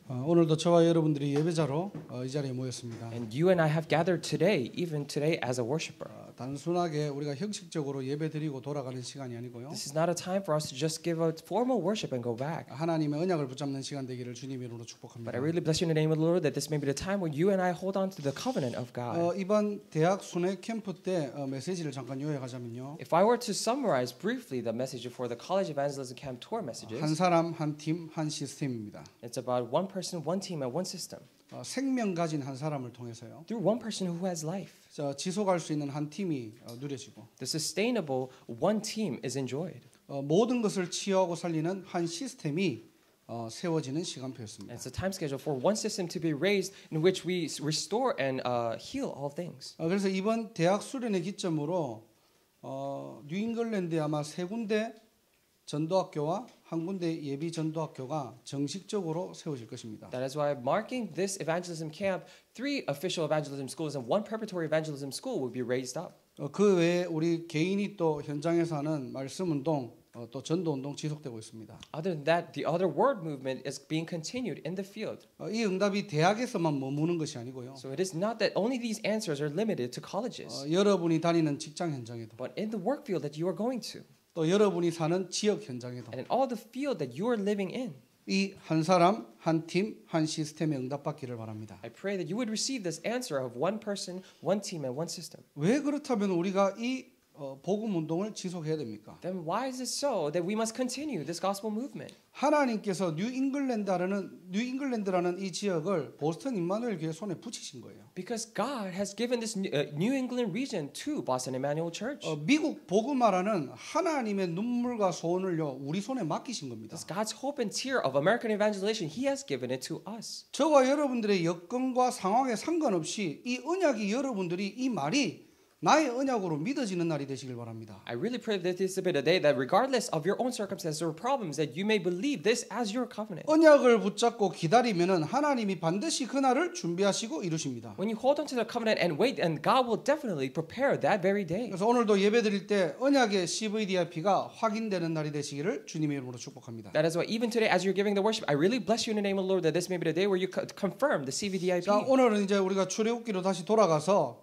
오늘도 저와 여러분들이 예배자로 이 자리에 모였습니다. And you and I have gathered today, even today, as a worshiper. 단순하게 우리가 형식적으로 예배드리고 돌아가는 시간이 아니고요. This is not a time for us to just give a formal worship and go back. 하나님의 언약을 붙잡는 시간 되기를 주님의 이름으로 축복합니다. But I really bless you in the name of the Lord that this may be the time when you and I hold on to the covenant of God. 이번 대학 순회 캠프 때 메시지를 잠깐 요약하자면요. If I were to summarize briefly the message for the College Evangelism Camp Tour messages, 한 사람, 한 팀, 한 시스템입니다. it's about one person, one team, and one system. 생명 가진 한 사람을 통해서요. Through one person who has life, 지속할 수 있는 한 팀이 누려지고 the sustainable one team is enjoyed. 모든 것을 치유하고 살리는 한 시스템이 세워지는 시간표였습니다. And it's a time schedule for one system to be raised in which we restore and heal all things. 그래서 이번 대학 수련회 기점으로 뉴잉글랜드에 아마 세 군데 전도학교와 한 군데 예비 전도학교가 정식적으로 세워질 것입니다. That is why marking this evangelism camp, 3 official evangelism schools and 1 preparatory evangelism school will be raised up. 그 외에 우리 개인이 또 현장에서 하는 말씀 운동, 또 전도 운동 지속되고 있습니다. Other than that, the other word movement is being continued in the field. 이 응답이 대학에서만 머무는 것이 아니고요. So it is not that only these answers are limited to colleges, 여러분이 다니는 직장 현장에도 but in the work field that you are going to, 또 여러분이 사는 지역 현장에도 and in all the field that you are living in. 이 한 사람, 한 팀, 한 시스템에 응답받기를 바랍니다. I pray that you would receive this answer of one person, one team, and one system. 왜 그렇다면 우리가 이 복음 운동을 지속해야 됩니까? Then why is it so that we must continue this gospel movement? 하나님께서 뉴잉글랜드라는 이 지역을 보스턴 임마누엘 교회 손에 붙이신 거예요. Because God has given this New England region to Boston Emmanuel Church. 미국 복음화라는 하나님의 눈물과 소원을요 우리 손에 맡기신 겁니다. It's God's hope and tear of American evangelization. He has given it to us. 저와 여러분들의 여건과 상황에 상관없이 이 언약이 여러분들이 이 말이 나의 언약으로 믿어지는 날이 되시길 바랍니다. I really pray that this be the day that regardless of your own circumstances or problems that you may believe this as your covenant. 언약을 붙잡고 기다리면은 하나님이 반드시 그 날을 준비하시고 이루십니다. When you hold on to the covenant and wait, and God will definitely prepare that very day. 그래서 오늘도 예배드릴 때 언약의 CVDIP가 확인되는 날이 되시기를 주님의 이름으로 축복합니다. That is why even today as you're giving the worship, I really bless you in the name of the Lord that this may be the day where you confirm the CVDIP. 자, 오늘은 이제 우리가 출애굽기로 다시 돌아가서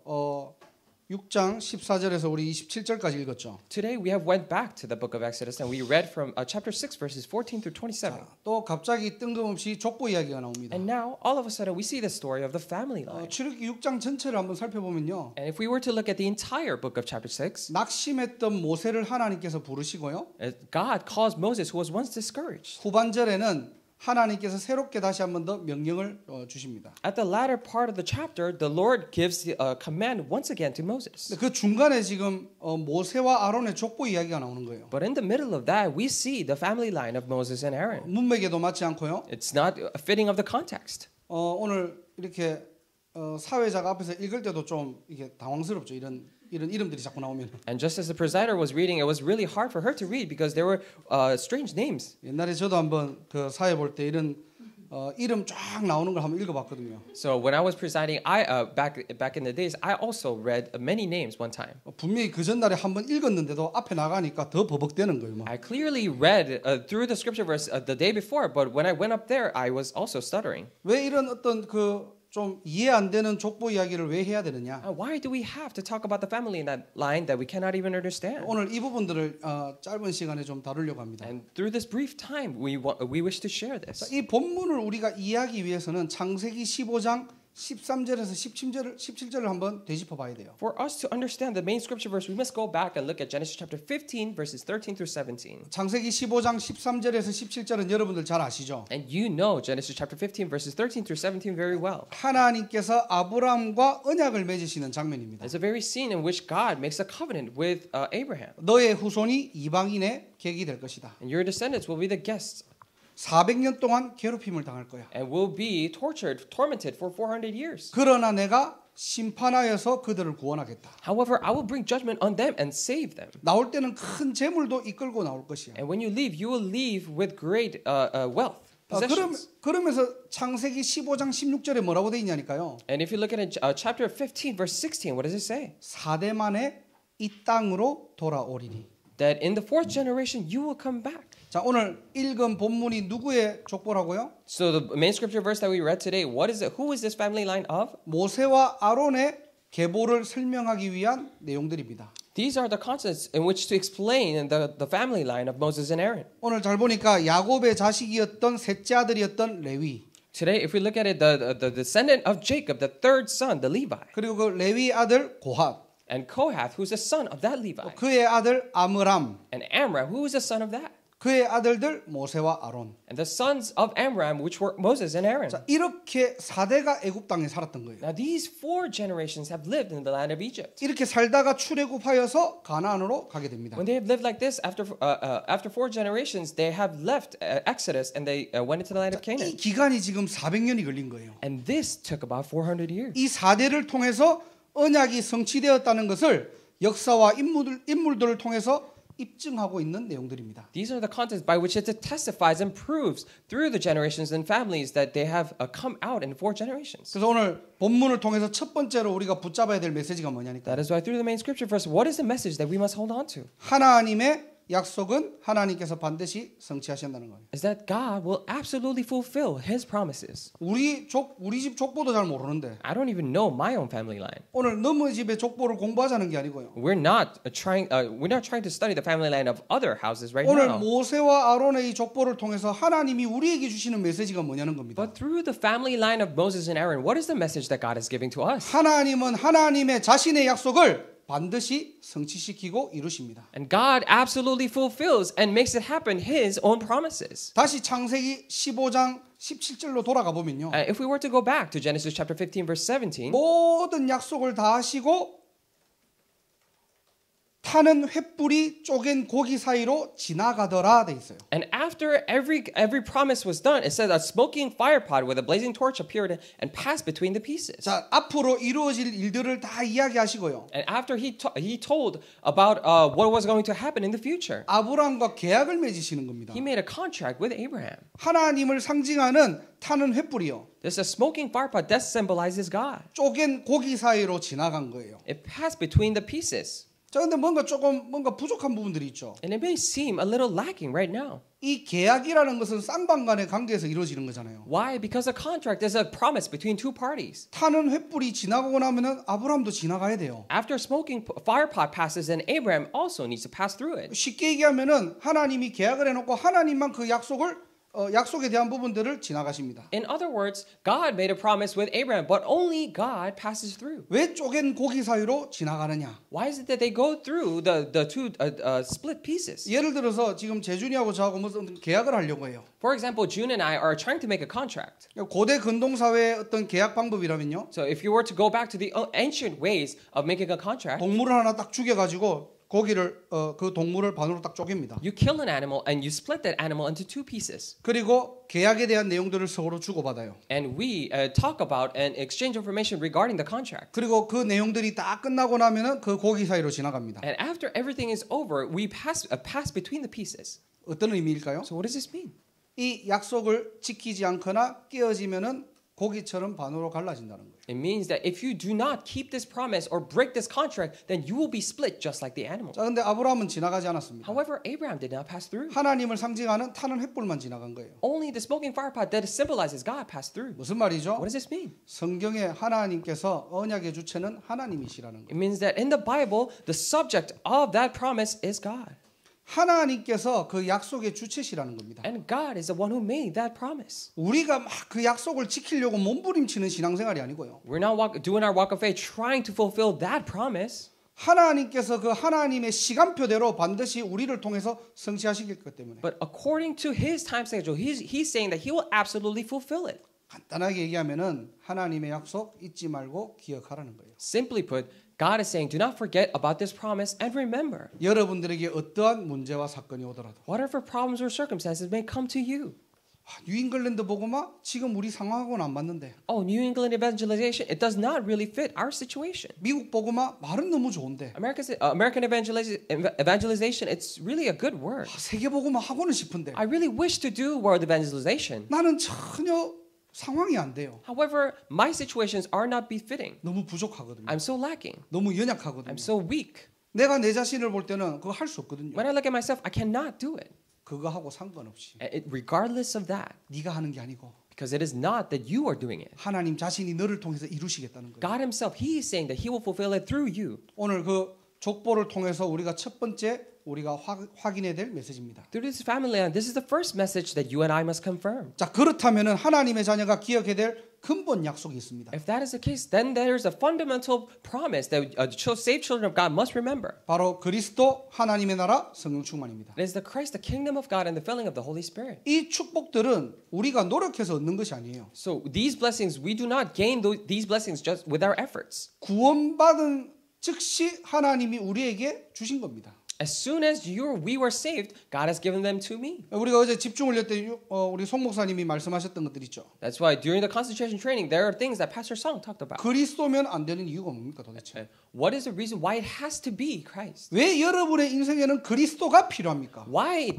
6장 14절에서 우리 27절까지 읽었죠. Today we have went back to the book of Exodus and we read from chapter 6 verses 14 through 27. 자, 또 갑자기 뜬금없이 족보 이야기가 나옵니다. And now all of a sudden we see the story of the family line. 출애굽기 6장 전체를 한번 살펴보면요. And if we were to look at the entire book of chapter 6, 낙심했던 모세를 하나님께서 부르시고요. God calls Moses who was once discouraged. 후반절에는 하나님께서 새롭게 다시 한 번 더 명령을 주십니다. At the latter part of the chapter, the Lord gives a command once again to Moses. 그 중간에 지금 모세와 아론의 족보 이야기가 나오는 거예요. But in the middle of that, we see the family line of Moses and Aaron. 문맥에도 맞지 않고요. It's not fitting of the context. 오늘 이렇게 사회자가 앞에서 읽을 때도 좀 이게 당황스럽죠. 이런 이름들이 자꾸 나오면. And just as the presider was reading, it was really hard for her to read because there were strange names. 옛날에 저도 한번 그 사회 볼 때 이런 이름 쫙 나오는 걸 한번 읽어봤거든요. So when I was presiding, back in the days, I also read many names one time. 분명히 그 전날에 한번 읽었는데도 앞에 나가니까 더 버벅대는 거예요. 막. I clearly read through the scripture verse the day before, but when I went up there, I was also stuttering. 왜 이런 어떤 좀 이해 안 되는 족보 이야기를 왜 해야 되느냐? Why do we have to talk about the family in that line that we cannot even understand? 오늘 이 부분들을 짧은 시간에 좀 다루려고 합니다. And through this brief time, we wish to share this. 이 본문을 우리가 이해하기 위해서는 창세기 15장 13절에서 17절을 한번 되짚어 봐야 돼요. For us to understand the main scripture verse, we must go back and look at Genesis chapter 15 verses 13 through 17. 창세기 15장 13절에서 17절은 여러분들 잘 아시죠? And you know Genesis chapter 15 verses 13 through 17 very well. 하나님께서 아브라함과 언약을 맺으시는 장면입니다. It's a very scene in which God makes a covenant with Abraham. 너의 후손이 이방인의 객이 될 것이다. And your descendants will be the guests. 400년 동안 괴롭힘을 당할 거야. And will be tormented for 400 years. 그러나 내가 심판하여서 그들을 구원하겠다. However, I will bring judgment on them and save them. 나올 때는 큰 재물도 이끌고 나올 것이야. And when you will leave with great wealth. 그러면서 창세기 15장 16절에 뭐라고 돼 있냐니까요. And if you look at it, chapter 15 verse 16, what does it say? 4대 만에 이 땅으로 돌아오리니. That in the fourth generation you will come back. 자, 오늘 읽은 본문이 누구의 족보라고요? So the main scripture verse that we read today, what is it? Who is this family line of? 모세와 아론의 계보를 설명하기 위한 내용들입니다. These are the concepts in which to explain the family line of Moses and Aaron. 오늘 잘 보니까 야곱의 자식이었던 셋째 아들이었던 레위, Today, if we look at it, the descendant of Jacob, the third son, the Levi, 그리고 그 레위 아들 고핫, and Kohath, who's the son of that Levi, 그의 아들 아므람, and Amram, who is the son of that, 그의 아들들 모세와 아론. and the sons of Amram, which were Moses and Aaron. 자, 이렇게 4대가 애굽 땅에 살았던 거예요. Now, these 4 generations have lived in the land of Egypt. 이렇게 살다가 출애굽하여서 가나안으로 가게 됩니다. When they have lived like this, after 4 generations, they have left Exodus and they went into the land of 이 Canaan. 기간이 지금 400년이 걸린 거예요. And this took about 400 years. 이 4대를 통해서 언약이 성취되었다는 것을 역사와 인물들을 통해서 입증하고 있는 내용들입니다. These are the contexts by which it testifies and proves through the generations and families that they have come out in 4 generations. 그래서 오늘 본문을 통해서 첫 번째로 우리가 붙잡아야 될 메시지가 뭐냐니까 That is why through the main scripture verse, what is the message that we must hold on to? 하나님의 약속은 하나님께서 반드시 성취하신다는 거예요. Is that God will absolutely fulfill His promises. 우리 집 족보도 잘 모르는데 I don't even know my own family line. 오늘 너희 집의 족보를 공부하자는 게 아니고요. We're not trying to study the family line of other houses right 오늘 now. 모세와 아론의 이 족보를 통해서 하나님이 우리에게 주시는 메시지가 뭐냐는 겁니다. But through the family line of Moses and Aaron, what is the message that God is giving to us? 하나님은 하나님의 자신의 약속을 반드시 성취시키고 이루십니다. And God absolutely fulfills and makes it happen His own promises. 다시 창세기 15장 17절로 돌아가 보면요. If we were to go back to Genesis chapter 15 verse 17, 모든 약속을 다 하시고 타는 횃불이 쪼갠 고기 사이로 지나가더라 돼 있어요. and after every promise was done, it says a smoking fire pot with a blazing torch appeared and passed between the pieces. 자, 앞으로 이루어질 일들을 다 이야기하시고요. And after he told about what was going to happen in the future, 아브라함과 계약을 맺으시는 겁니다. he made a contract with Abraham. 하나님을 상징하는 타는 횃불이요. This a smoking fire pot that symbolizes God. 쪼갠 고기 사이로 지나간 거예요. It passed between the pieces. 자, 근데 뭔가 부족한 부분들이 있죠. And it may seem a little lacking right now. 이 계약이라는 것은 쌍방간의 관계에서 이루어지는 거잖아요. Why? Because a contract is a promise between 2 parties. 타는 횃불이 지나가고 나면은 아브라함도 지나가야 돼요. After smoking fire pot passes, then Abraham also needs to pass through it. 쉽게 얘기하면은 하나님이 계약을 해놓고 하나님만 그 약속에 대한 부분들을 지나가십니다. In other words, God made a promise with Abraham, but only God passes through. 왜 쪼갠 고기 사이로 지나가느냐? Why is it that they go through the 2 split pieces? 예를 들어서 지금 재준이하고 저하고 무슨 계약을 하려고 해요. For example, June and I are trying to make a contract. 고대 근동사회의 어떤 계약 방법이라면요. So if you were to go back to the ancient ways of making a contract, 동물을 하나 딱 죽여가지고 고기를 그 동물을 반으로 딱 쪼갭니다. you kill an animal and you split that animal into 2 pieces. 그리고 계약에 대한 내용들을 서로 주고받아요. And we talk about and exchange information regarding the contract. 그리고 그 내용들이 다 끝나고 나면은 그 고기 사이로 지나갑니다. And after everything is over, we pass between the pieces. 어떤 의미일까요? So what does this mean? 이 약속을 지키지 않거나 깨어지면은 고기처럼 반으로 갈라진다는 거예요. It means that if you do not keep this promise or break this contract, then you will be split just like the animal. 자, 근데 아브라함은 지나가지 않았습니다. However, Abraham did not pass through. 하나님을 상징하는 타는 횃불만 지나간 거예요. Only the smoking fire pot that symbolizes God passed through. 무슨 말이죠? What does this mean? 성경에 하나님께서 언약의 주체는 하나님이시라는 거예요. It means that in the Bible, the subject of that promise is God. 하나님께서 그 약속의 주체시라는 겁니다. And God is the one who made that promise. 우리가 막 그 약속을 지키려고 몸부림치는 신앙생활이 아니고요. We're not doing our walk of faith trying to fulfill that promise. 하나님께서 그 하나님의 시간표대로 반드시 우리를 통해서 성취하시길 것 때문에. But according to His time schedule, He's saying that He will absolutely fulfill it. 간단하게 얘기하면은 하나님의 약속 잊지 말고 기억하라는 거예요. Simply put, God is saying, do not forget about this promise and remember. 여러분들에게 어떠한 문제와 사건이 오더라도 Whatever problems or circumstances may come to you. 뉴잉글랜드 복음화 지금 우리 상황하고는 안 맞는데. Oh, New England evangelization, it does not really fit our situation. 미국 복음화 말은 너무 좋은데. American evangelization, it's really a good word. 세계 복음화 하고는 싶은데. I really wish to do world evangelization. 나는 전혀 상황이 안 돼요. However, my situations are not befitting. 너무 부족하거든요. I'm so lacking. 너무 연약하거든요. I'm so weak. 내가 내 자신을 볼 때는 그거 할 수 없거든요. When I look at myself, I cannot do it. 그거하고 상관없이 regardless of that, 네가 하는 게 아니고 because it is not that you are doing it. 하나님 자신이 너를 통해서 이루시겠다는 거예요. God himself, he is saying that he will fulfill it through you. 오늘 그 족보를 통해서 우리가 첫 번째 우리가 확인해야 될 메시지입니다. Through this family line, this is the first message that you and I must confirm. 자, 그렇다면은 하나님의 자녀가 기억해야 될 근본 약속이 있습니다. If that is the case, then there's a fundamental promise that saved children of God must remember. 바로 그리스도 하나님의 나라 성령 충만입니다. It is the Christ, the kingdom of God, and the filling of the Holy Spirit. 이 축복들은 우리가 노력해서 얻는 것이 아니에요. So these blessings, we do not gain these blessings just with our efforts. 구원받은 즉시 하나님이 우리에게 주신 겁니다. As soon as we were saved, God has given them to me. 우리가 어제 집중을 할 때 우리 송 목사님이 말씀하셨던 것들 있죠. That's why during the concentration training, there are things that Pastor Song talked about. 그리스도면 안 되는 이유가 뭡니까 도대체? What is the reason why it has to be Christ? 왜 여러분의 인생에는 그리스도가 필요합니까? Why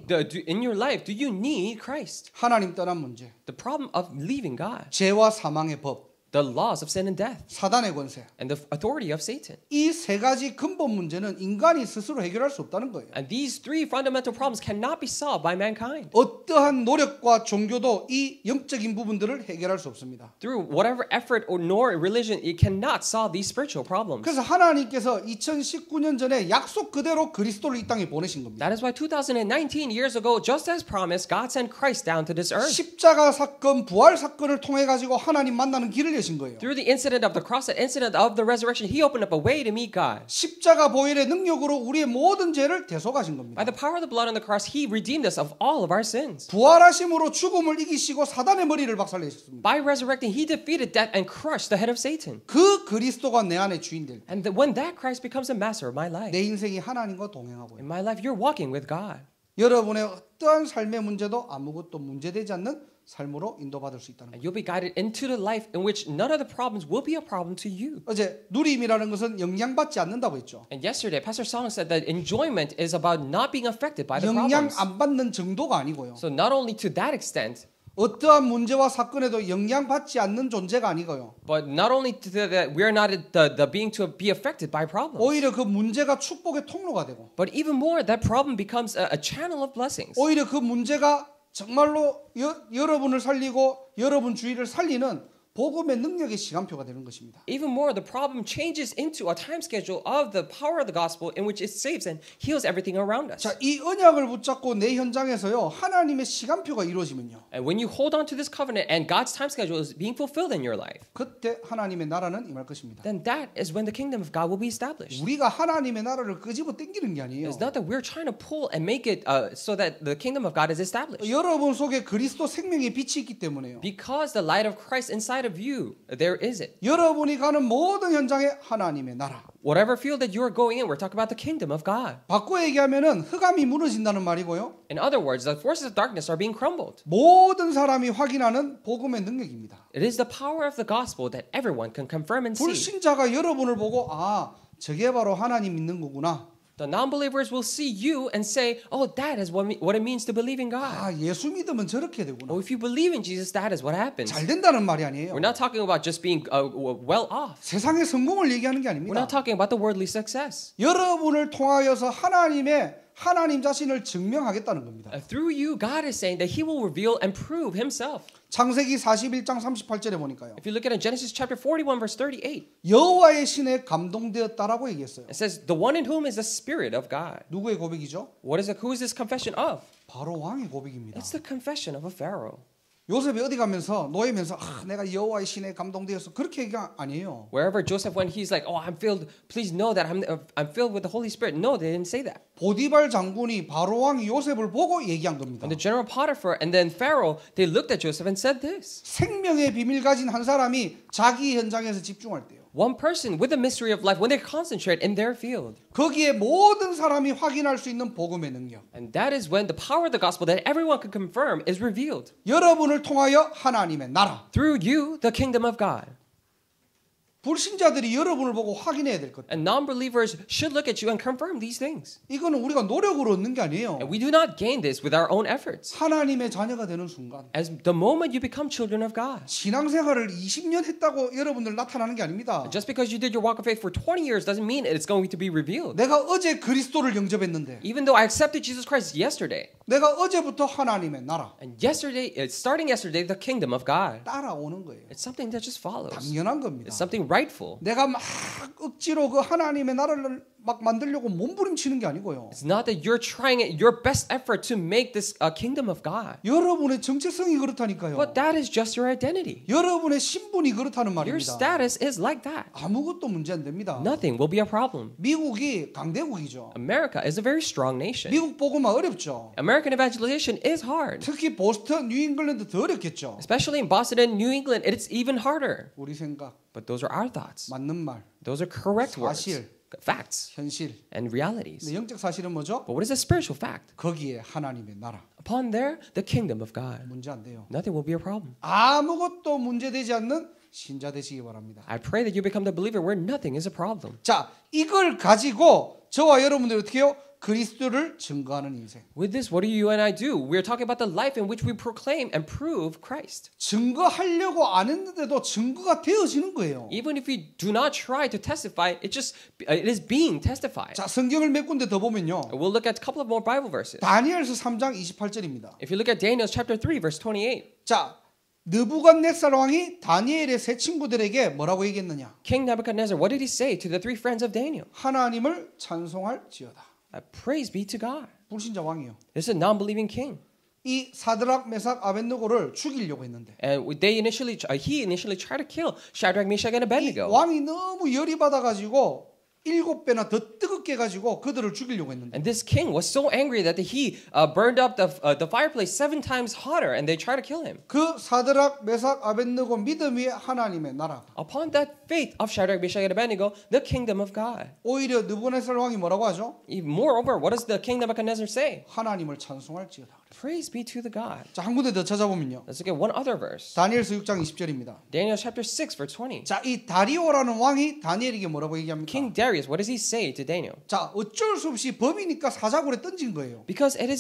in your life do you need Christ? 하나님 떠난 문제, The problem of leaving God, 죄와 사망의 법, the laws of sin and death, 사단의 권세. and the authority of Satan. 이 세 가지 근본 문제는 인간이 스스로 해결할 수 없다는 거예요. And these three fundamental problems cannot be solved by mankind. 어떠한 노력과 종교도 이 영적인 부분들을 해결할 수 없습니다. Through whatever effort or nor religion, it cannot solve these spiritual problems. 그래서 하나님께서 2019년 전에 약속 그대로 그리스도를 이 땅에 보내신 겁니다. That is why 2019 years ago, just as promised, God sent Christ down to this earth. 십자가 사건, 부활 사건을 통해 가지고 하나님 만나는 길을 여신 거예요. Through the incident of the cross, the incident of the resurrection, He opened up a way to meet God. 십자가 보혈의 능력으로 우리의 모든 죄를 대속하신 겁니다. By the power of the blood on the cross, He redeemed us of all of our sins. 부활하심으로 죽음을 이기시고 사단의 머리를 박살내셨습니다. By resurrecting, He defeated death and crushed the head of Satan. 그 그리스도가 내 안에 주인 될 때, And when that Christ becomes a master of my life, 내 인생이 하나님과 동행하고 in my life, you're walking with God. 여러분의 어떠한 삶의 문제도 아무것도 문제되지 않는 삶으로 인도받을 수 있다는 거예요. And you'll be guided into the life in which none of the problems will be a problem to you. 어제 누림이라는 것은 영향받지 않는다고 했죠. And yesterday, Pastor Song said that enjoyment is about not being affected by the 영향 problems. 안 받는 정도가 아니고요. So not only to that extent, 어떠한 문제와 사건에도 영향받지 않는 존재가 아니고요. but not only to that we are not the being to be affected by problems. 오히려 그 문제가 축복의 통로가 되고 But even more, that problem becomes a channel of blessings. 오히려 그 문제가 정말로 여러분을 살리고 여러분 주위를 살리는 복음의 능력의 시간표가 되는 것입니다. Even more, the problem changes into a time schedule of the power of the gospel in which it saves and heals everything around us. 자, 이 언약을 붙잡고 내 현장에서요 하나님의 시간표가 이루어지면요. And when you hold on to this covenant and God's time schedule is being fulfilled in your life, 그때 하나님의 나라는 임할 것입니다. then that is when the kingdom of God will be established. 우리가 하나님의 나라를 끄집어 당기는 게 아니에요. It's not that we're trying to pull and make it so that the kingdom of God is established. 여러분 속에 그리스도 생명의 빛이 있기 때문에요. Because the light of Christ inside of you, there is it. 여러분이 가는 모든 현장에 하나님의 나라. Whatever field that you are going in, we're talking about the kingdom of God. 바꿔 얘기하면은 흑암이 무너진다는 말이고요. In other words, the forces of darkness are being crumbled. 모든 사람이 확인하는 복음의 능력입니다. It is the power of the gospel that everyone can confirm and see. 불신자가 여러분을 보고 아, 저게 바로 하나님 믿는 거구나. The non-believers will see you and say, "Oh, that is what it means to believe in God." 아, 예수 믿으면 저렇게 되구나. Oh, if you believe in Jesus, that is what happens. 잘 된다는 말이 아니에요. We're not talking about just being well off. 세상의 성공을 얘기하는 게 We're 아닙니다. not talking about the worldly success. 여러분을 통하여서 하나님 자신을 증명하겠다는 겁니다. Through you, God is saying that He will reveal and prove Himself. 창세기 41장 38절에 보니까요. If you look at it in Genesis chapter 41, verse 38, 여호와의 신에 감동되었다라고 얘기했어요. it says, "The one in whom is the Spirit of God." 누구의 고백이죠? What is it? Who is this confession of? 바로 왕의 고백입니다. It's the confession of a Pharaoh. 요셉이 어디 가면서 노예면서 내가 여호와의 신에 감동되었어 그렇게 얘기가 아니에요. Wherever Joseph went, he's like, "Oh, I'm filled. Please know that I'm filled with the Holy Spirit." No, they didn't say that. 보디발 장군이 바로 왕이 요셉을 보고 얘기한 겁니다. And the general Potiphar and then Pharaoh, they looked at Joseph and said this. 생명의 비밀 가진 한 사람이 자기 현장에서 집중할 때요. One person with the mystery of life, when they concentrate in their field, 거기에 모든 사람이 확인할 수 있는 복음의 능력. and that is when the power of the gospel that everyone can confirm is revealed. 여러분을 통하여 하나님의 나라. Through you, the kingdom of God. 불신자들이 여러분을 보고 확인해야 될 것. And non-believers should look at you and confirm these things. 이거는 우리가 노력으로 얻는 게 아니에요. And we do not gain this with our own efforts. 하나님의 자녀가 되는 순간 As the moment you become children of God, 신앙생활을 20년 했다고 여러분들 나타나는 게 아닙니다. just because you did your walk of faith for 20 years doesn't mean it's going to be revealed. 내가 어제 그리스도를 영접했는데 Even though I accepted Jesus Christ yesterday, 내가 어제부터 하나님의 나라 and yesterday, starting yesterday, the kingdom of God, 따라오는 거예요. it's something that just follows. 당연한 겁니다. It's something rightful. 내가 막 억지로 그 하나님의 나라를 막 만들려고 몸부림치는 게 아니고요. It's not that you're trying your best effort to make this a kingdom of God, 여러분의 정체성이 그렇다니까요. but that is just your identity. 여러분의 신분이 그렇다는 Your 말입니다. status is like that. 아무것도 문제 안 됩니다. Nothing will be a problem. 미국이 강대국이죠. America is a very strong nation. 미국 복음화 어렵죠. American evangelization is hard. 특히 보스턴, 뉴잉글랜드 더 어렵겠죠. Especially in Boston and New England, it's even harder. 우리 생각, But those are our thoughts. 맞는 말, Those are correct words, 사실. facts, 현실. and realities. 근데 영적 사실은 뭐죠? But what is a spiritual fact? 거기에 하나님의 나라. Upon there, the kingdom of God. 문제 안 돼요. Nothing will be a problem. 아무것도 문제되지 않는 신자 되시기 바랍니다. I pray that you become the believer where nothing is a problem. 자, 이걸 가지고 저와 여러분들이 어떻게 해요? 그리스도를 증거하는 인생. With this, what do you and I do? We're talking about the life in which we proclaim and prove Christ. 증거하려고 안 했는데도 증거가 되어지는 거예요. Even if we do not try to testify, it is being testified. 자, 성경을 몇 군데 더 보면요. We'll look at a couple of more Bible verses. 다니엘서 3장 28절입니다. If you look at Daniel chapter 3, verse 28, 자, 느부갓네살 왕이 다니엘의 세 친구들에게 뭐라고 얘기했느냐? King Nebuchadnezzar, what did he say to the three friends of Daniel? 하나님을 찬송할지어다. Praise be to God. 불신자 왕이요. This is a non-believing king. 이 사드락, 메삭, 아벳느고를 죽이려고 했는데 And he initially tried to kill Shadrach, Meshach, and 이 Abednego. 왕이 너무 열이 받아가지고 7배나 더 뜨겁게 해가지고 그들을 죽이려고 했는데 And this king was so angry that he burned up the fireplace 7 times hotter, and they tried to kill him. 그 사드락, 메삭, 아벳느고 믿음 위에 하나님의 나라. Upon that faith of Shadrach, Meshach, and Abednego, the kingdom of God. 오히려 느부갓네살 왕이 뭐라고 하죠? Even moreover, what does the king Nebuchadnezzar say? 하나님을 찬송할지어다. Praise be to the God. 자, 한 군데 더 찾아보면요. Let's look at one other verse. 다니엘서 6장 20절입니다. Daniel chapter 6, verse 20. 자, 이 다리오라는 왕이 다니엘에게 뭐라고 얘기합니까? King Darius, what does he say to Daniel? 자, 어쩔 수 없이 법이니까 사자굴에 던진 거예요. Because it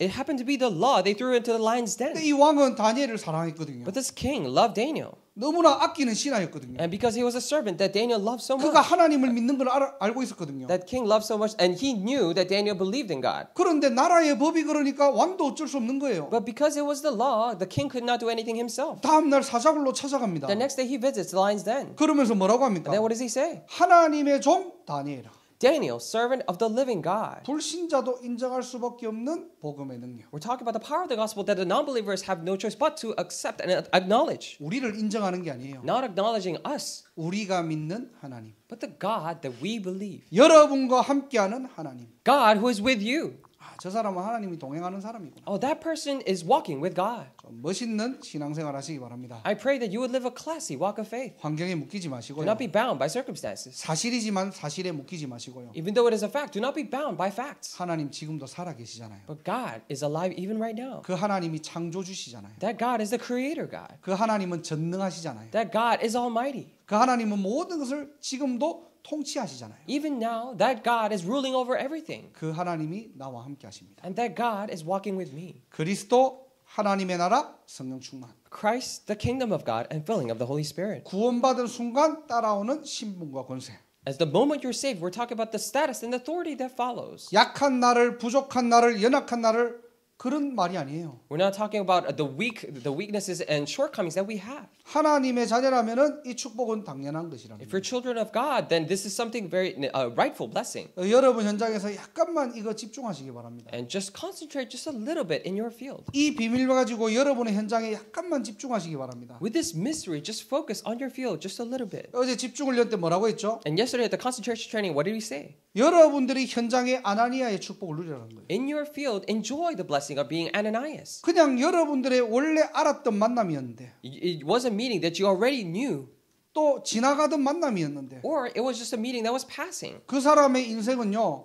happened to be the law, they threw into the lion's den. 근데 이 왕은 다니엘을 사랑했거든요. But this king loved Daniel. 너무나 아끼는 신하였거든요. And because he was a servant that Daniel loved so 그가 much. 하나님을 믿는 걸 알고 있었거든요. That king loved so much, and he knew that Daniel believed in God. 그런데 나라의 법이 그러니까 왕도 어쩔 수 없는 거예요. But because it was the law, the king could not do anything himself. 다음 날 사자굴로 찾아갑니다. The next day he visits the lion's den. 그러면서 뭐라고 합니까? And then what does he say? 하나님의 종 다니엘아. Daniel, servant of the living God. 불신자도 인정할 수밖에 없는 복음의 능력. We're talking about the power of the gospel that the non-believers have no choice but to accept and acknowledge. 우리를 인정하는 게 아니에요. Not acknowledging us, 우리가 믿는 하나님. but the God that we believe. 여러분과 함께하는 하나님. God who is with you. 저 사람은 하나님이 동행하는 사람이구나. Oh, that person is walking with God. 좀 멋있는 신앙생활 하시기 바랍니다. I pray that you would live a classy walk of faith. 환경에 묶이지 Do 마시고요. not be bound by circumstances. 사실이지만 사실에 묶이지 마시고요. Even though it is a fact, do not be bound by facts. 하나님 지금도 살아 계시잖아요. But God is alive even right now. 그 하나님이 창조주시잖아요. That God is the creator God. 그 하나님은 전능하시잖아요. That God is almighty. 그 하나님은 모든 것을 지금도 통치하시잖아요. Even now, that God is ruling over everything. 그 하나님이 나와 함께 하십니다. And that God is walking with me. 그리스도 하나님의 나라 성령 충만. Christ, the kingdom of God, and filling of the Holy Spirit. 구원받은 순간 따라오는 신분과 권세. As the moment you're saved, we're talking about the status and authority that follows. 약한 나를, 부족한 나를, 연약한 나를 그런 말이 아니에요. We're not talking about the weaknesses and shortcomings that we have. 하나님의 자녀라면은 이 축복은 당연한 것이라는 If you're children of God, then this is something very rightful blessing. 여러분 현장에서 약간만 이거 집중하시기 바랍니다. And just concentrate just a little bit in your field. 이 비밀 가지고 여러분의 현장에 약간만 집중하시기 바랍니다. With this mystery, just focus on your field just a little bit. 어제 집중훈련 때 뭐라고 했죠? And yesterday at the concentration training, what did we say? 여러분들이 현장에 아나니아의 축복을 누리라는 거예요. In your field, enjoy the blessing of being Ananias. 그냥 여러분들의 원래 알았던 만남이었는데 It was a meeting that you already knew, 또 지나가던 만남이었는데 or it was just a meeting that was passing. 그 사람의 인생은요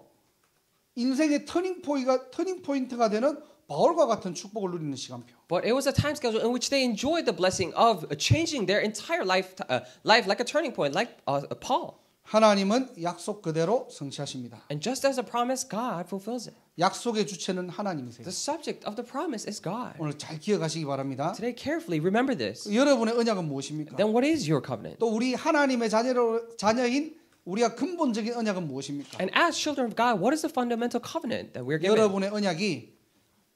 인생의 터닝 포인트가 되는 바울과 같은 축복을 누리는 시간표. But it was a time schedule in which they enjoyed the blessing of changing their entire life like a turning point, like Paul. 하나님은 약속 그대로 성취하십니다. And just as a promise, God fulfills it. 약속의 주체는 하나님이세요. The subject of the promise is God. 오늘 잘 기억하시기 바랍니다. Today, carefully remember this. 여러분의 언약은 무엇입니까? Then what is your covenant? 또 우리 하나님의 자녀인 우리가 근본적인 언약은 무엇입니까? And as children of God, what is the fundamental covenant that we're given? 여러분의 언약이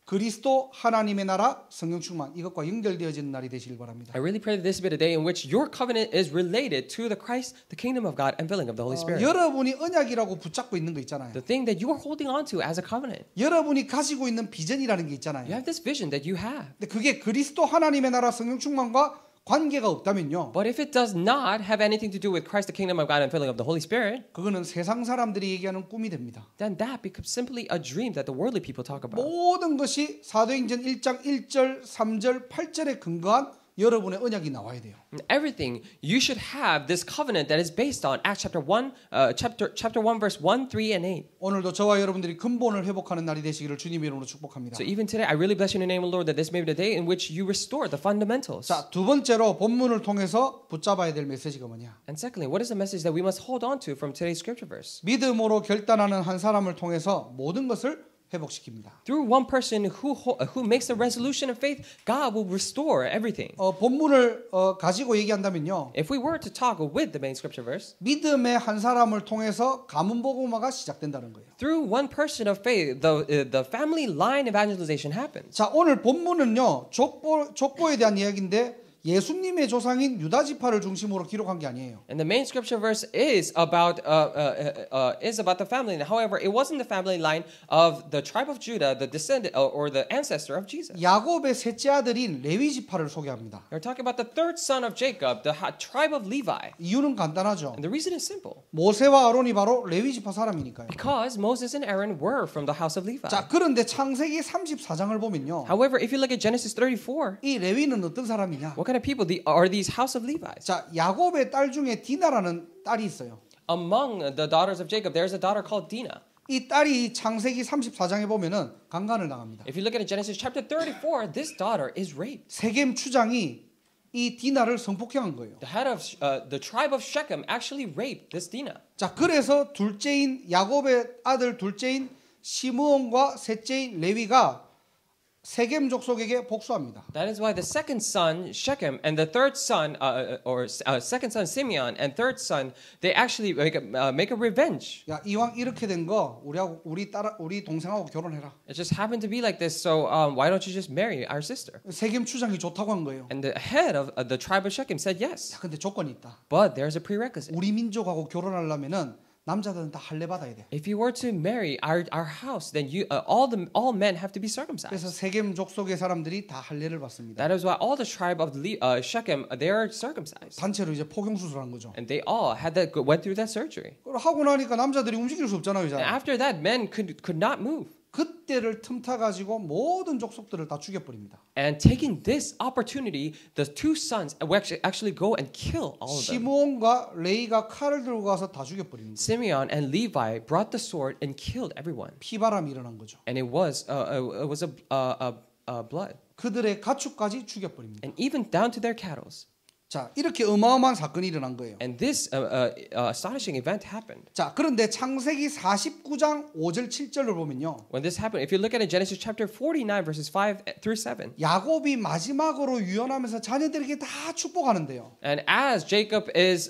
그리스도 하나님의 나라 성령 충만 이것과 연결되어지는 날이 되시길 바랍니다. I really pray that this will be a day in which your covenant is related to the Christ, the kingdom of God, and filling of the Holy Spirit. 여러분이 언약이라고 붙잡고 있는 거 있잖아요. The thing that you are holding on to as a covenant. 여러분이 가지고 있는 비전이라는 게 있잖아요. You have this vision that you have. 근데 그게 그리스도 하나님의 나라 성령 충만과 관계가 없다면요. But if it does not have anything to do with Christ, the kingdom of God, and filling of the Holy Spirit, 그거는 세상 사람들이 얘기하는 꿈이 됩니다. then that becomes simply a dream that the worldly people talk about. 모든 것이 사도행전 1장 1절, 3절, 8절에 근거한 여러분의 언약이 나와야 돼요. Everything you should have this covenant that is based on Acts chapter 1, chapter 1, verse 1, 3, and 8. 오늘도 저와 여러분들이 근본을 회복하는 날이 되시기를 주님의 이름으로 축복합니다. So even today, I really bless you in the name of the Lord that this may be the day in which you restore the fundamentals. 자, 두 번째로 본문을 통해서 붙잡아야 될 메시지가 뭐냐? And secondly, what is the message that we must hold on to from today's scripture verse? 믿음으로 결단하는 한 사람을 통해서 모든 것을 회복시킵니다. Through one person who makes a resolution of faith, God will restore everything. 본문을 가지고 얘기한다면요. If we were to talk with the main scripture verse, 믿음의 한 사람을 통해서 가문 복음화가 시작된다는 거예요. through one person of faith, the family line evangelization happens. 자, 오늘 본문은요. 족보에 대한 이야기인데 예수님의 조상인 유다 지파를 중심으로 기록한 게 아니에요. And the main scripture verse is about the family line. However, it wasn't the family line of the tribe of Judah, the descendant or the ancestor of Jesus. 야곱의 셋째 아들인 레위 지파를 소개합니다. We're talking about the third son of Jacob, the tribe of Levi. 이유는 간단하죠. And the reason is simple. 모세와 아론이 바로 레위 지파 사람이니까요. Because Moses and Aaron were from the house of Levi. 자, 그런데 창세기 34장을 보면요. However, if you look at Genesis 34, 이 레위는 어떤 사람이냐? what kind of people are these house of Levites? 자, 야곱의 딸 중에 디나라는 딸이 있어요. Among the daughters of Jacob, there's a daughter called Dinah. 이 딸이 창세기 34장에 보면은 강간을 당합니다. If you look at Genesis chapter 34, this daughter is raped. 세겜 추장이 이 디나를 성폭행한 거예요. The head of the tribe of Shechem actually raped this Dinah. 자, 그래서 둘째인 야곱의 아들 둘째인 시므온과 셋째인 레위가 세겜 족속에게 복수합니다. That is why the second son Shechem and the third son, second son Simeon and third son, they actually make a revenge. 야, 이왕 이렇게 된 거 우리 동생하고 결혼해라. It just happened to be like this. So why don't you just marry our sister? 세겜 추장이 좋다고 한 거예요. And the head of the tribe of Shechem said yes. 야, 근데 조건이 있다. But there's a prerequisite. 우리 민족하고 결혼하려면은 남자들은 다 할례 받아야 돼. If you were to marry our house, then all men have to be 그래서 circumcised. 세겜 족속의 사람들이 다 할례를 받습니다. That is why all the tribe of Shechem they are circumcised, 단체로 이제 포경 수술한 거죠. and they all went through that surgery. 그걸 하고 나니까 남자들이 움직일 수 없잖아요, 이제. And after that, men could not move. 그때를 틈타 가지고 모든 족속들을 다 죽여버립니다. And taking this opportunity, the two sons actually go and kill all of them. 시므온과 레이가 칼을 들고 가서 다 죽여버립니다. Simeon and Levi brought the sword and killed everyone. 피바람이 일어난 거죠. And it was blood, 그들의 가축까지 죽여버립니다. and even down to their cattle. 자, 이렇게 어마어마한 사건이 일어난 거예요. And this astonishing event happened. 자, 그런데 창세기 49장 5절 7절을 보면요. When this happened, if you look at it, Genesis chapter 49, verses 5 through 7. 야곱이 마지막으로 유언하면서 자녀들에게 다 축복하는데요. And as Jacob is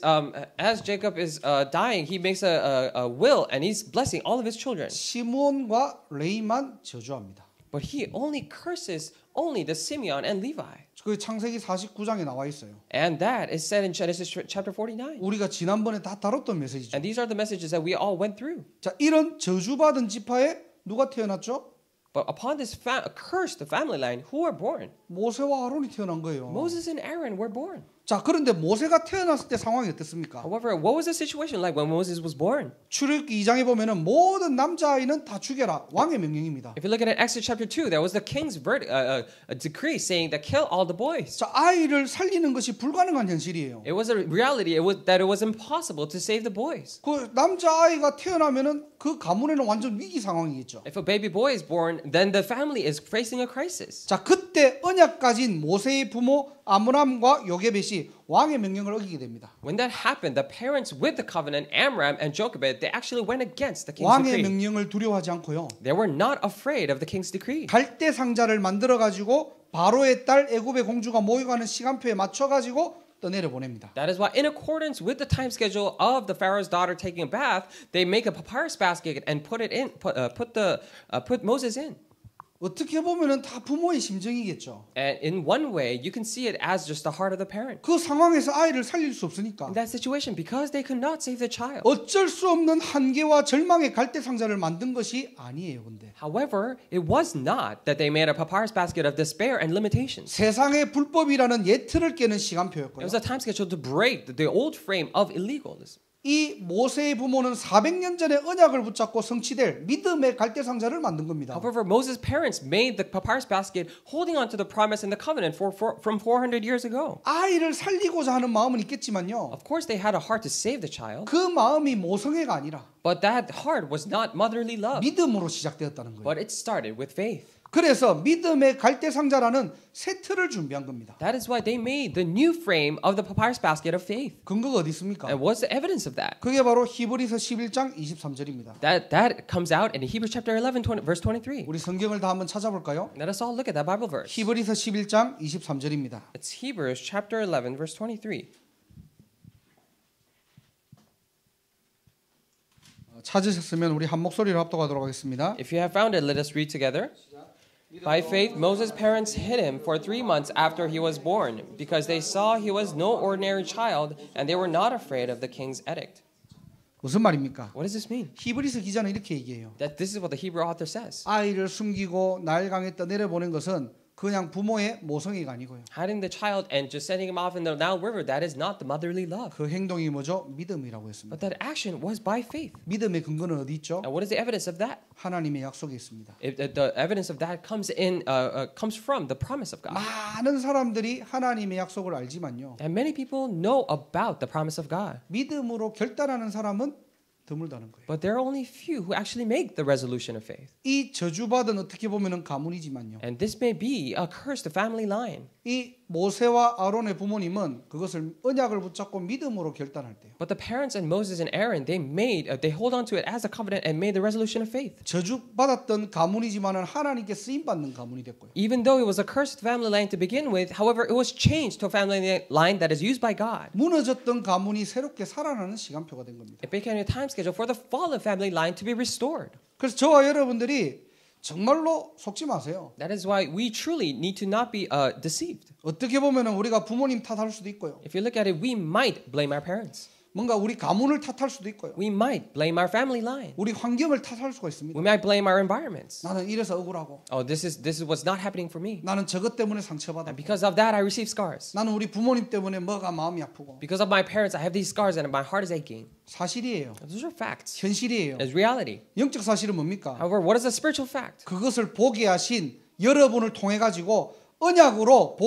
dying, he makes a will and he's blessing all of his children. 시므온과 레이만 저주합니다. But he only curses only the Simeon and Levi. 그 창세기 49장에 나와 있어요. And that is said in Genesis chapter 49. 우리가 지난번에 다 다뤘던 메시지죠. And these are the messages that we all went through. 자, 이런 저주받은 지파에 누가 태어났죠? But upon this cursed family line, who are born? 모세와 아론이 태어난 거예요. Moses and Aaron were born. 자, 그런데 모세가 태어났을 때 상황이 어땠습니까? However, what was the situation like when Moses was born? 출애굽기 2장에 보면은 모든 남자아이는 다 죽여라. 왕의 명령입니다. If you look at Exodus chapter 2, there was the king's a decree saying that kill all the boys. 자, 아이를 살리는 것이 불가능한 현실이에요. It was a reality. That it was impossible to save the boys. 그 남자아이가 태어나면은 그 가문에는 완전 위기 상황이겠죠. If a baby boy is born, then the family is facing a crisis. 자, 그때 언약 가진 모세의 부모 아므람과 요게벳이 왕의 명령을 어기게 됩니다. When that happened, the parents with the covenant, Amram and Jochebed, they actually went against the king's 왕의 decree. 명령을 두려워하지 않고요. They were not afraid of the king's decree. 갈대 상자를 만들어 가지고 바로의 딸 애굽의 공주가 모여가는 시간표에 맞춰 가지고 떠내려 보냅니다. That is why, in accordance with the time schedule of the Pharaoh's daughter taking a bath, they make a papyrus basket and put Moses in. 어떻게 보면은 다 부모의 심정이겠죠. And in one way, you can see it as just the heart of the parent. 그 상황에서 아이를 살릴 수 없으니까 In that situation, because they could not save the child. 어쩔 수 없는 한계와 절망의 갈대 상자를 만든 것이 아니에요. 근데 However, it was not that they made a papyrus basket of despair and limitations. 세상의 불법이라는 예틀을 깨는 It 시간표였고요. was a time schedule to break the old frame of illegalism. 이 모세의 부모는 400년 전에 언약을 붙잡고 성취될 믿음의 갈대 상자를 만든 겁니다. However, Moses' parents made the papyrus basket holding on to the promise and the covenant from 400 years ago. 아이를 살리고자 하는 마음은 있겠지만요. Of course, they had a heart to save the child, 그 마음이 모성애가 아니라 but that heart was not motherly love, 믿음으로 시작되었다는 거예요. but it started with faith. 그래서 믿음의 갈대 상자라는 새 틀을 준비한 겁니다. That is why they made the new frame of the papyrus basket of faith. 근거가 어디 있습니까? And what's the evidence of that? 그게 바로 히브리서 11장 23절입니다. That comes out in Hebrews chapter 11, verse 23. 우리 성경을 다 한번 찾아볼까요? Let us all look at that Bible verse. 히브리서 11장 23절입니다. It's Hebrews chapter 11, verse 23. 찾으셨으면 우리 한 목소리로 합독하도록 하겠습니다. If you have found it, let us read together. By faith, Moses' parents hid him for 3 months after he was born, because they saw he was no ordinary child, and they were not afraid of the king's edict. 무슨 말입니까? What does this mean? 히브리서 기자는 이렇게 얘기해요. That this is what the Hebrew author says. 아이를 숨기고 나일강에 떠내려 보낸 것은 그냥 부모의 모성애가 아니고요. Hiding the child and just sending him off in the Nile River, that is not the motherly love. 그 행동이 뭐죠? 믿음이라고 했습니다. But that action was by faith. 믿음의 근거는 어디 있죠? And what is the evidence of that? 하나님의 약속이 있습니다. The evidence of that comes from the promise of God. 많은 사람들이 하나님의 약속을 알지만요. And many people know about the promise of God. 믿음으로 결단하는 사람은 드물다는 거예요. But there are only few who actually make the resolution of faith. 이 저주받은 어떻게 보면은 가문이지만요. And this may be a cursed family line. 이 모세와 아론의 부모님은 그것을 언약을 붙잡고 믿음으로 결단할 때요. But the parents and Moses and Aaron, they hold on to it as a covenant and made the resolution of faith. 저주받았던 가문이지만은 하나님께 쓰임 받는 가문이 됐고요. Even though it was a cursed family line to begin with, however, it was changed to a family line that is used by God. 무너졌던 가문이 새롭게 살아나는 시간표가 된 겁니다. It became a time schedule for the fallen family line to be restored. 그래서 저와 여러분들이 정말로 속지 마세요. That is why we truly need to not be deceived. 어떻게 보면은 우리가 부모님 탓할 수도 있고요. If you look at it, we might blame our parents. 뭔가 우리 가문을 탓할 수도 있고요. We might blame our family line. 우리 환경을 탓할 수가 있습니다. We might blame our environments. 나는 이래서 억울하고, Oh, this is what's not happening for me. 나는 저것 때문에 상처받아. And because of that, I receive scars. 나는 우리 부모님 때문에 뭐가 마음이 아프고. Because of my parents, I have these scars and my heart is aching. 사실이에요. Those are facts. 현실이에요. It's reality. 영적 사실은 뭡니까? However, what is a spiritual fact? 그것을 보게 하신 여러분을 통해 가지고 언약으로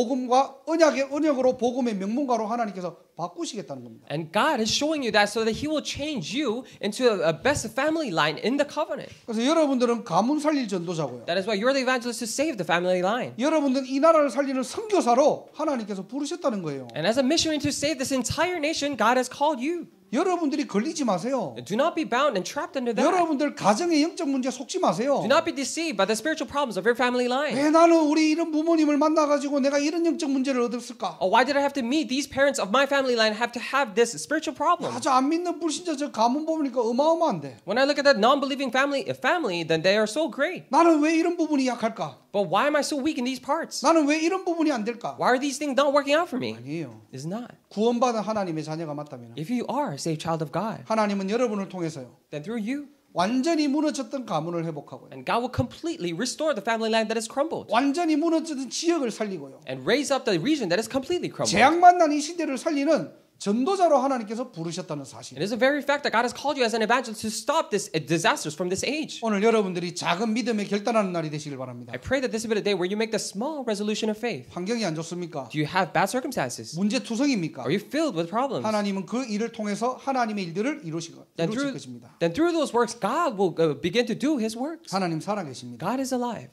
언약으로 복음의 명문가로 하나님께서 바꾸시겠다는 겁니다. And God is showing you that so that He will change you into a best family line in the covenant. 그래서 여러분들은 가문 살릴 전도자고요. That is why you're the evangelist to save the family line. 여러분들은 이 나라를 살리는 선교사로 하나님께서 부르셨다는 거예요. And as a missionary to save this entire nation, God has called you. 여러분들이 걸리지 마세요. Do not be bound and trapped under that. 여러분들 가정의 영적 문제 속지 마세요. Do not be deceived by the spiritual problems of your family line. 왜 나는 우리 이런 부모님을 만나가지고 내가 이런 영적 문제를 얻었을까? Oh, why did I have to meet these parents of my family line have to have this spiritual problem? 아주 안 믿는 불신자 저 가문 보니까 어마어마한데. When I look at that non-believing family, then they are so great. 나는 왜 이런 부분이 약할까? But why am I so weak in these parts? 나는 왜 이런 부분이 안 될까? Why are these things not working out for me? 아니에요. It's not. 구원받은 하나님의 자녀가 맞다면 If you are a saved child of God, 하나님은 여러분을 통해서요. then through you, 완전히 무너졌던 가문을 회복하고요. And God will completely restore the family land that has crumbled. 완전히 무너졌던 지역을 살리고요. And raise up the region that is completely crumbled. 재앙 만난 이 시대를 살리는 전도자로 하나님께서 부르셨다는 사실. It is a very fact that God has called you as an evangelist to stop this disasters from this age. 오늘 여러분들이 작은 믿음에 결단하는 날이 되시길 바랍니다. I pray that this will be a day where you make the small resolution of faith. 환경이 안 좋습니까? Do you have bad circumstances? 문제투성입니까? Are you filled with problems? 하나님은 그 일을 통해서 하나님의 일들을 이루실 것입니다. Then through those works, God will begin to do His works. 하나님 살아계십니다. God is alive.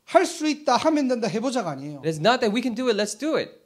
할 수 있다 하면 된다 해보자가 아니에요. It is not that we can do it, let's do it.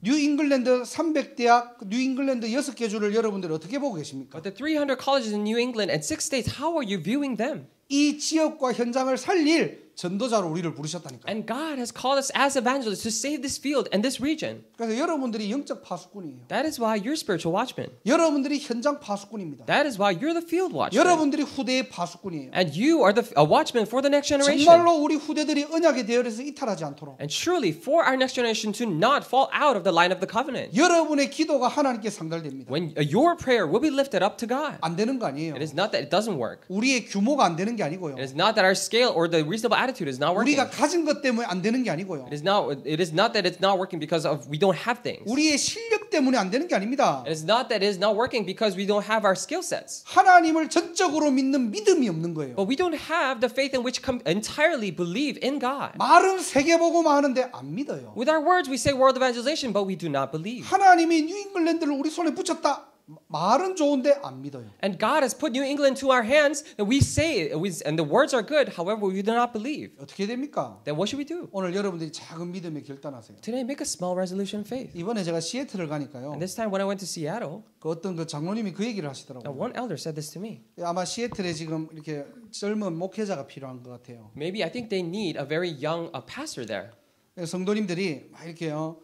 뉴잉글랜드 300대학 뉴잉글랜드 6개 주를 여러분들이 어떻게 보고 계십니까? But the 300 colleges in New England and 6 states, how are you viewing them? 이 지역과 현장을 살릴 전도자로 우리를 부르셨다니까요. And God has called us as evangelists to save this field and this region. 그래서 여러분들이 영적 파수꾼이에요. That is why you're spiritual watchmen. 여러분들이 현장 파수꾼입니다. That is why you're the field watchman. 여러분들이 후대의 파수꾼이에요. And you are a watchman for the next generation. 정말로 우리 후대들이 언약의 대열에서 이탈하지 않도록 And truly for our next generation to not fall out of the line of the covenant. 여러분의 기도가 하나님께 상달됩니다. When your prayer will be lifted up to God. 안 되는 거 아니에요. It is not that it doesn't work. 우리의 규모가 안 되는 게 아니고요. It is not that our scale or the reasonable attitude is not working. 우리가 가진 것 때문에 안 되는 게 아니고요. It is not that it's not working because of we don't have things. 우리의 실력 때문에 안 되는 게 아닙니다. It is not that it is not working because we don't have our skill sets. 하나님을 전적으로 믿는 믿음이 없는 거예요. But we don't have the faith in which entirely believe in God. 말은 세계복음 하는데 안 믿어요. With our words we say world evangelization, but we do not believe. 하나님이 뉴잉글랜드를 우리 손에 붙였다. 말은 좋은데 안 믿어요. And God has put New England to our hands, and we say, and the words are good. However, we do not believe. 어떻게 됩니까? Then what should we do? 오늘 여러분들이 작은 믿음에 결단하세요. Today, make a small resolution of faith. 이번에 제가 시애틀을 가니까요. And this time, when I went to Seattle, 그 어떤 그 장로님이 그 얘기를 now 하시더라고요. one elder said this to me. 아마 시애틀에 지금 이렇게 젊은 목회자가 필요한 것 같아요. Maybe I think they need a very young pastor there. 성도님들이 막 이렇게요.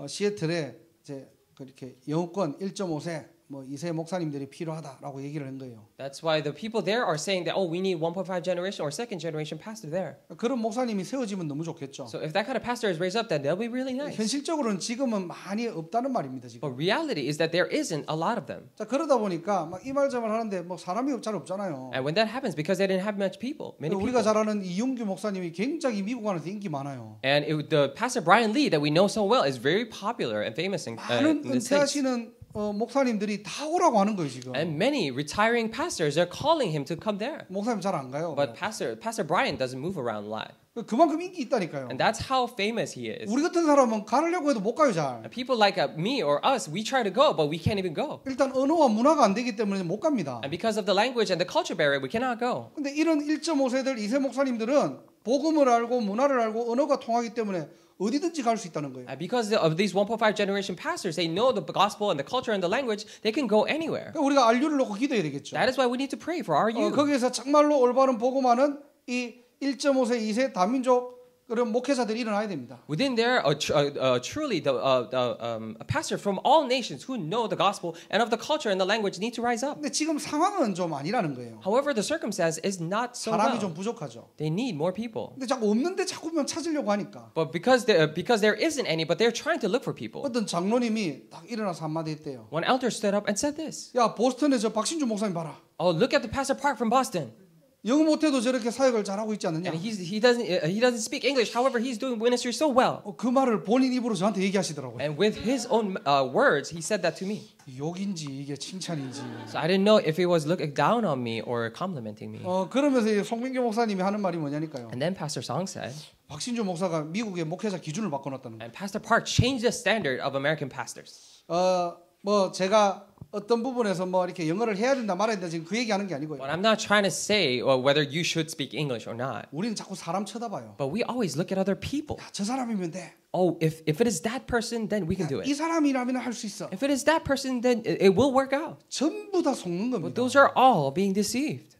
시애틀에 이제 그렇게 영어권 1.5세 뭐 2세 목사님들이 필요하다라고 얘기를 한 거예요. That's why the people there are saying that we need 1.5 generation or second generation pastor there. 그런 목사님이 세워지면 너무 좋겠죠. So if that kind of pastor is raised up, then they'll be really nice. 현실적으로는 지금은 많이 없다는 말입니다. 지금. But reality is that there isn't a lot of them. 자 그러다 보니까 막 이 말 저 말 하는데 뭐 사람이 잘 없잖아요. And when that happens, because they didn't have many people. 우리가 잘 아는 이용규 목사님이 굉장히 미국 안에서 인기 많아요. And the pastor Brian Lee that we know so well is very popular and famous in 많은 the States. 은퇴하시는 목사님들이 다 오라고 하는 거예요 지금. And many retiring pastors are calling him to come there. 목사님 잘 안 가요. But Pastor Brian doesn't move around a lot. 그만큼 인기 있다니까요. And that's how famous he is. 우리 같은 사람은 가려고 해도 못 가요 잘. And people like me or us, we try to go, but we can't even go. 일단 언어와 문화가 안 되기 때문에 못 갑니다. And because of the language and the culture barrier, we cannot go. 근데 이런 1.5세들 2세 목사님들은 복음을 알고 문화를 알고 언어가 통하기 때문에 어디든지 갈 수 있다는 거예요. And because of these 1.5 generation pastors, they know the gospel and the culture and the language, they can go anywhere. 그러니까 우리가 알류를 놓고 기도해야 되겠죠. That is why we need to pray for our youth. 거기에서 정말로 올바른 복음하는 이 1.5세 2세 다민족 그런 목회자들이 일어나야 됩니다. Within there, truly a pastor from all nations who know the gospel and of the culture and the language need to rise up. 근데 지금 상황은 좀 아니라는 거예요. However, the circumstance is not so 사람이 좀 well. 부족하죠. They need more people. 근데 자꾸 없는데 자꾸만 찾으려고 하니까. But because there isn't any, but they're trying to look for people. 어떤 장로님이 딱 일어나서 한마디 했대요. One elder stood up and said this. 야 보스턴에 저 박신주 목사님 봐라. Oh, look at the Pastor Park from Boston. 영어 못해도 저렇게 사역을 잘하고 있지 않느냐. And he doesn't speak English. However, he's doing ministry so well. 그 말을 본인 입으로 저한테 얘기하시더라고요. And with his own words, he said that to me. 욕인지 이게 칭찬인지. So I didn't know if he was looking down on me or complimenting me. 그러면서 송민교 목사님이 하는 말이 뭐냐니까요. And then Pastor Song said, 박신주 목사가 미국의 목회자 기준을 바꿔놨다는 거예요. and Pastor Park changed the standard of American pastors. 뭐 제가 어떤 부분에서 뭐 이렇게 영어를 해야 된다 말아야 된다 지금 그 얘기하는 게 아니고요. But I'm not trying to say whether you should speak English or not. 우리는 자꾸 사람 쳐다봐요. But we always look at other people. 야, 저 사람이면 돼. Oh, if it is that person, then we can do 이 it. 사람이라면 할 수 있어. If it is that person, then it will work out. 전부 다 속는 But 겁니다. those are all being deceived.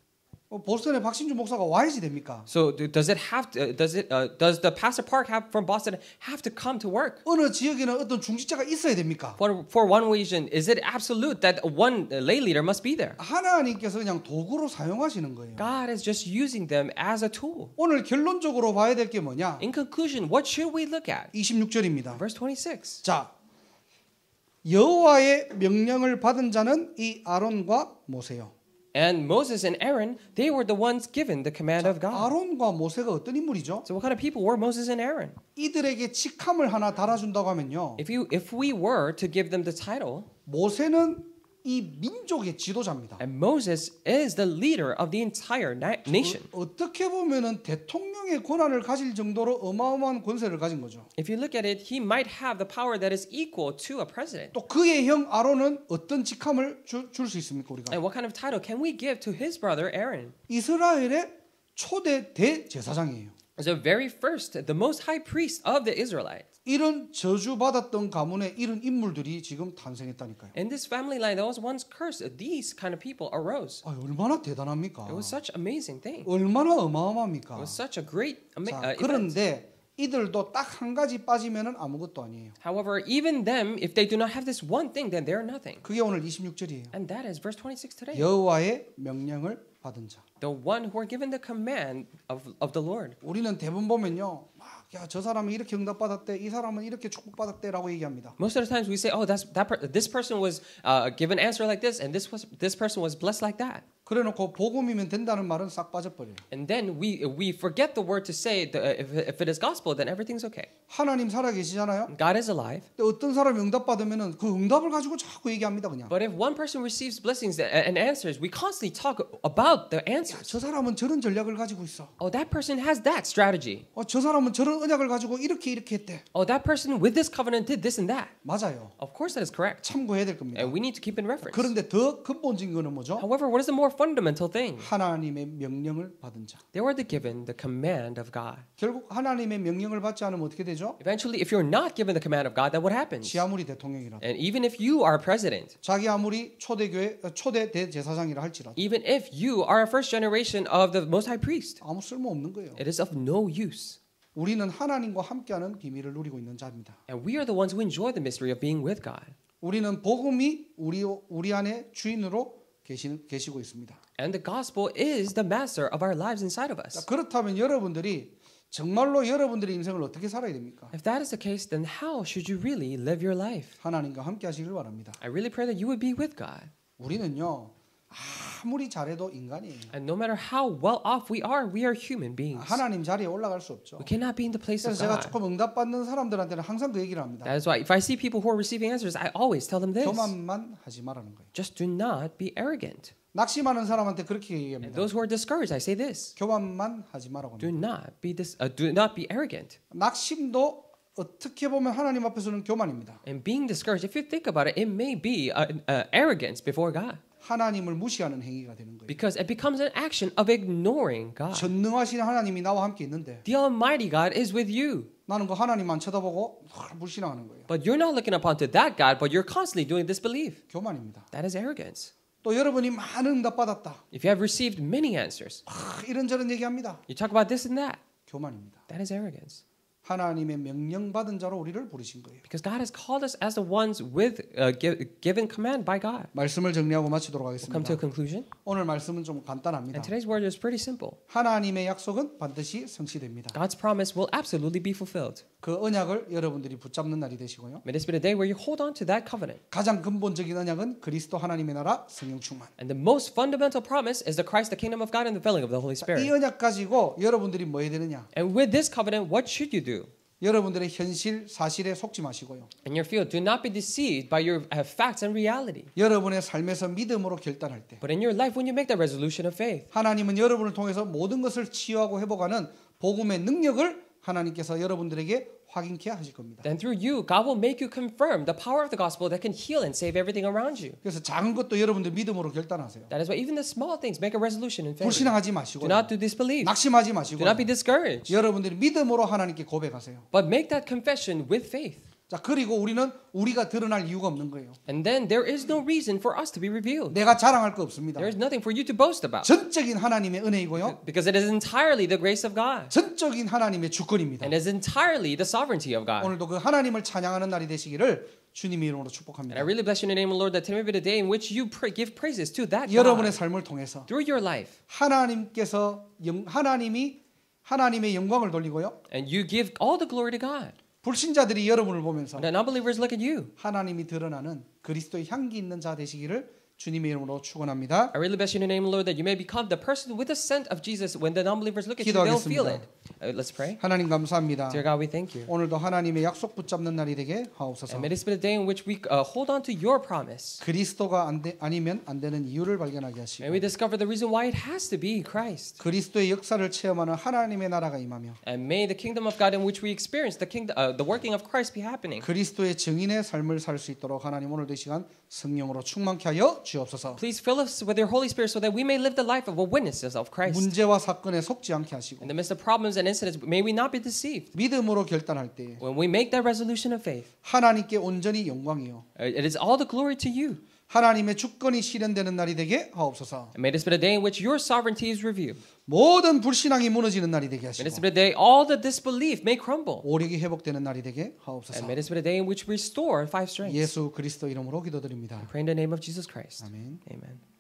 보스턴에 박신주 목사가 와야지 됩니까? So does the Pastor Park from Boston have to come to work? 어느 지역에는 어떤 중직자가 있어야 됩니까? For one reason, is it absolute that one lay leader must be there? 하나님께서 그냥 도구로 사용하시는 거예요. God is just using them as a tool. 오늘 결론적으로 봐야 될 게 뭐냐? In conclusion, what should we look at? 26절입니다. Verse 26. 자, 여호와의 명령을 받은 자는 이 아론과 모세요. And Moses and Aaron, they were the ones given the command of God. 아론과 모세가 어떤 인물이죠? So what kind of people were Moses and Aaron? 이들에게 직함을 하나 달아준다고 하면요. If we were to give them the title, 모세는 이 민족의 지도자입니다. and Moses is the leader of the entire nation. 어떻게 보면은 대통령의 권한을 가질 정도로 어마어마한 권세를 가진 거죠. If you look at it, he might have the power that is equal to a president. 또 그의 형 아론은 어떤 직함을 줄 수 있습니까, 우리가? And what kind of title can we give to his brother Aaron? 이스라엘의 초대 대제사장이에요. The very first, the most high priest of the Israelites. 이런 저주받았던 가문에 이런 인물들이 지금 탄생했다니까요. In this family line that was once cursed, these kind of people arose. 얼마나 대단합니까? It was such an amazing thing. 얼마나 It 어마어마합니까? was such a great 자, event. 그런데 이들도 딱 한 가지 빠지면은 아무것도 아니에요. However, even them, if they do not have this one thing, then they're nothing. 그게 오늘 26절이에요. And that is verse 26 today. 여호와의 명령을 받은 자. The one who are given the command of the Lord. 우리는 대부분 보면요, 야, 저 사람은 이렇게 응답받았대, 이 사람은 이렇게 축복받았대라고 얘기합니다. Most of the times we say, "Oh, this person was given answer like this, and this person was blessed like that." 그래놓고 복음이면 된다는 말은 싹 빠져버려요. And then we forget the word to say if it is gospel, then everything's okay. 하나님 살아계시잖아요. God is alive. 근데 어떤 사람이 응답받으면은 그 응답을 가지고 자꾸 얘기합니다, 그냥. But if one person receives blessings and answers, we constantly talk about the 야, answers. 저 사람은 저런 전략을 가지고 있어. Oh, that person has that strategy. 저 사람은 저런 언약을 가지고 이렇게 했대. Oh, that person with this covenant did this and that. 맞아요. Of course, that is correct. 참고해야 될 겁니다. And we need to keep in reference. 그런데 더 근본적인 거는 뭐죠? However, what is the more fundamental thing? 하나님의 명령을 받은 자. They were given the command of God. 결국 하나님의 명령을 받지 않으면 어떻게 되죠? Eventually, if you're not given the command of God, then what happens? 지 아무리 대통령이라도, And even if you are president, 자기 아무리 초대 대제사장이라 할지라도 even if you are a first generation of the Most High Priest, 아무 쓸모 없는 거예요. it is of no use. 우리는 하나님과 함께하는 비밀을 누리고 있는 자입니다. And we are the ones who enjoy the mystery of being with God. 우리는 복음이 우리 안에 주인으로 계시고 있습니다. And the gospel is the master of our lives inside of us. 자, 그렇다면 여러분들이 정말로 여러분들의 인생을 어떻게 살아야 됩니까? If that is the case, then how should you really live your life? 하나님과 함께 하시길 바랍니다. I really pray that you would be with God. 우리는요, 아무리 잘해도 인간이에요. And no matter how well off we are human beings. 하나님 자리에 올라갈 수 없죠. We cannot be in the place of 그래서 제가 God. 조금 응답받는 사람들한테는 항상 그 얘기를 합니다. That is why if I see people who are receiving answers, I always tell them this. 교만만 하지 말라는 거예요. Just do not be arrogant. 낙심하는 사람한테 그렇게 And 얘기합니다. those who are discouraged, I say this. 교만만 하지 말라고 Do 합니다. do not be arrogant. 낙심도 어떻게 보면 하나님 앞에서는 교만입니다. And being discouraged, if you think about it, it may be arrogance before God. 하나님을 무시하는 행위가 되는 거예요. Because it becomes an action of ignoring God. 전능하신 하나님이 나와 함께 있는데 The Almighty God is with you. 나는 그 하나님만 쳐다보고 늘 불신앙하는 거예요. But you're not looking upon to that God, but you're constantly doing disbelief. 교만입니다. That is arrogance. 또 여러분이 많은 응답 받았다. If you have received many answers, 이런저런 얘기합니다. you talk about this and that. 교만입니다. That is arrogance. 하나님의 명령 받은 자로 우리를 부르신 거예요. Because God has called us as the ones with given command by God. 말씀을 정리하고 마치도록 We'll come to a 하겠습니다. conclusion. 오늘 말씀은 좀 간단합니다. And today's word is pretty simple. 하나님의 약속은 반드시 성취됩니다. God's promise will absolutely be fulfilled. 그 언약을 여러분들이 붙잡는 날이 되시고요. May this be the day where you hold on to that covenant. 가장 근본적인 언약은 그리스도 하나님의 나라 성령 충만. And the most fundamental promise is the Christ, the kingdom of God, and the filling of the Holy 이 Spirit. 언약 가지고 여러분들이 뭐 해야 되느냐? And with this covenant, what should you do? 여러분들의 현실 사실에 속지 마시고요. In your field, do not be deceived by your facts and reality. 여러분의 삶에서 믿음으로 결단할 때 But in your life, when you make that resolution of faith, 하나님은 여러분을 통해서 모든 것을 치유하고 회복하는 복음의 능력을 하나님께서 여러분들에게 확인케 하실 겁니다. then through you, God will make you confirm the power of the gospel that can heal and save everything around you. 그래서 작은 것도 여러분들 믿음으로 결단하세요. That is why even the small things make a resolution in faith. 불신앙하지 Do 마시고 not do disbelief. 낙심하지 Do 마시고 not be discouraged. 여러분들이 믿음으로 하나님께 고백하세요. But make that confession with faith. 자, 그리고 우리는 우리가 드러날 이유가 없는 거예요. And then there is no reason for us to be revealed. 내가 자랑할 거 없습니다. There is nothing for you to boast about. 전적인 하나님의 은혜이고요. Because it is entirely the grace of God. 전적인 하나님의 주권입니다. And it is entirely the sovereignty of God. 오늘도 그 하나님을 찬양하는 날이 되시기를 주님의 이름으로 And 축복합니다. I really bless you in the name of the Lord that today may be the day in which you give praises to that 여러분의 God. 삶을 통해서 Through your life. 하나님의 영광을 돌리고요. And you give all the glory to God. 불신자들이 여러분을 보면서 And the unbelievers look at you. 하나님이 드러나는 그리스도의 향기 있는 자 되시기를 주님의 이름으로 축원합니다. I really bless you in the name of the Lord that you may become the person with the scent of Jesus. When the non-believers look at you, they'll feel it. Let's pray. 하나님 감사합니다. Dear God, we thank you. 오늘도 하나님의 약속 붙잡는 날이 되게 하옵소서. And may this be the day in which we hold on to your promise. 그리스도가 아니면 안 되는 이유를 발견하게 하시고 May we discover the reason why it has to be Christ. 그리스도의 역사를 체험하는 하나님의 나라가 임하며 And may the kingdom of God in which we experience the working of Christ be happening. 그리스도의 증인의 삶을 살 수 있도록 하나님 오늘도 이 시간 성령으로 충만케 하여 주옵소서. Please fill us with your Holy Spirit so that we may live the life of witnesses of Christ. 문제와 사건에 속지 않게 하시고 In the midst of problems and incidents, may we not be deceived. 믿음으로 결단할 때 When we make that resolution of faith, 하나님께 온전히 영광이요 it is all the glory to you. 하나님의 주권이 실현되는 날이 되게 하옵소서. And may this be the day in which your sovereignty is revealed. 모든 불신앙이 무너지는 날이 되게 May this 하시고 be the day all the disbelief may crumble. 오력이 회복되는 날이 되게 And 하옵소서. may this be the day in which we restore five strengths. 예수 그리스도 이름으로 기도드립니다. Pray in the name of Jesus Christ. 아멘. Amen.